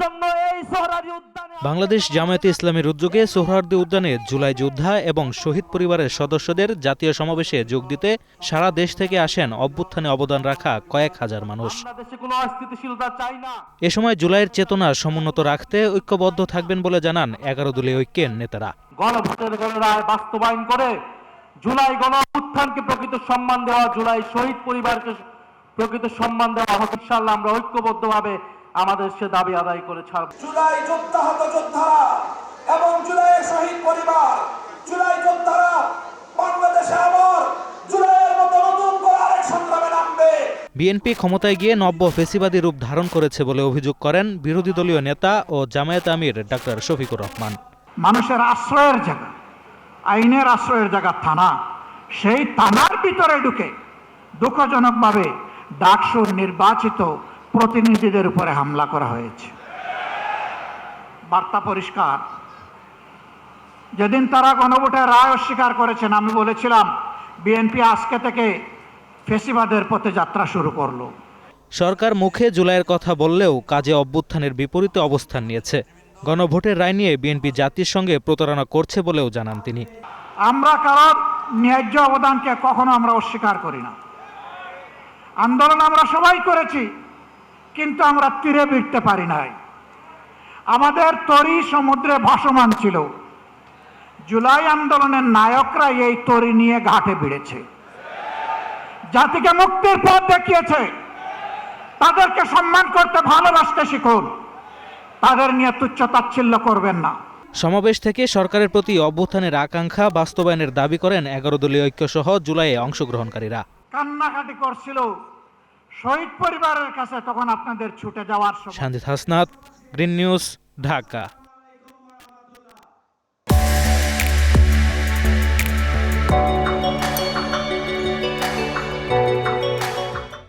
জন্য এই সোহরাওয়ার্দী উদ্যানে বাংলাদেশ জামায়াতে ইসলামীর উদ্যোগে সোহরাওয়ার্দী উদ্যানে জুলাই যোদ্ধা এবং শহীদ পরিবারের সদস্যদের জাতীয় সমাবেশে যোগ দিতে সারা দেশ থেকে আসেন অভ্যুত্থানে অবদান রাখা কয়েক হাজার মানুষ। বাংলাদেশে কোনো অস্থিতিশীলতা চাই না। এ সময় জুলাইয়ের চেতনা সমুন্নত রাখতে ঐক্যবদ্ধ থাকবেন বলে জানান 11 দলীয় ঐক্যের নেতারা। গণভোটের রায় বাস্তবায়ন করে জুলাই গণ অভ্যুত্থানকে প্রকৃত সম্মান দেওয়া, জুলাই শহীদ পরিবারকে প্রকৃত সম্মান দেওয়া হবে। ইনশাআল্লাহ আমরা ঐক্যবদ্ধভাবে আমাদের সে দাবি আদায় করে ছাড়ব। জুলাই যোদ্ধাহত যোদ্ধারা এবং জুলাইয়ের শহীদ পরিবার, জুলাই যোদ্ধারা বাংলাদেশে আবার জুলাইয়ের মতো নতুন করে আরেক সংগ্রামে নামবে। বিএনপি ক্ষমতায় গিয়ে নব্য ফেসিবাদী রূপ ধারণ করেছে বলে অভিযোগ করেন বিরোধী দলীয় নেতা ও জামায়াত আমির ডাক্তার শফিকুর রহমান। মানুষের আশ্রয়ের জায়গা, আইনের আশ্রয়ের জায়গা থানা, সেই থানার ভিতরে ঢুকে দুঃখজনকভাবে ডাকসুর নির্বাচিত প্রতিনিধিদের উপরে হামলা করা হয়েছে। বার্তা পরিষ্কার। যেদিন তারা গণভোটের রায় অস্বীকার করেছেন, আমি বলেছিলাম বিএনপি আজকে থেকে ফেসিবাদের পথে যাত্রা শুরু করলো। সরকার মুখে জুলাইয়ের কথা বললেও কাজে অভ্যুত্থানের বিপরীতে অবস্থান নিয়েছে। গণভোটের রায় নিয়ে বিএনপি জাতির সঙ্গে প্রতারণা করছে বলেও জানান তিনি। আমরা কারোর ন্যায্য অবদানকে কখনো আমরা অস্বীকার করি না। আন্দোলন আমরা সবাই করেছি, কিন্তু আমরা তীরে ভিড়তে পারি নাই। আমাদের তরি সমুদ্রে ভাসমান ছিল। জুলাই আন্দোলনের নায়করা এই তরি নিয়ে ঘাটে ভিড়েছে, জাতিকে মুক্তির পথ দেখিয়েছে। তাদেরকে সম্মান করতে, ভালোবাসতে শিখুন, তাদের নিয়ে তুচ্ছ তাচ্ছিল্য করবেন না। সমাবেশ থেকে সরকারের প্রতি অভ্যুত্থানের আকাঙ্ক্ষা বাস্তবায়নের দাবি করেন 11 দলীয় ঐক্য সহ জুলাইয়ে অংশগ্রহণকারীরা। কান্নাকাটি করছিল শহীদ পরিবারের কাছে, তখন আপনাদের ছুটে যাওয়ার সময়। Sanjid Hasnat, green news, Dhaka.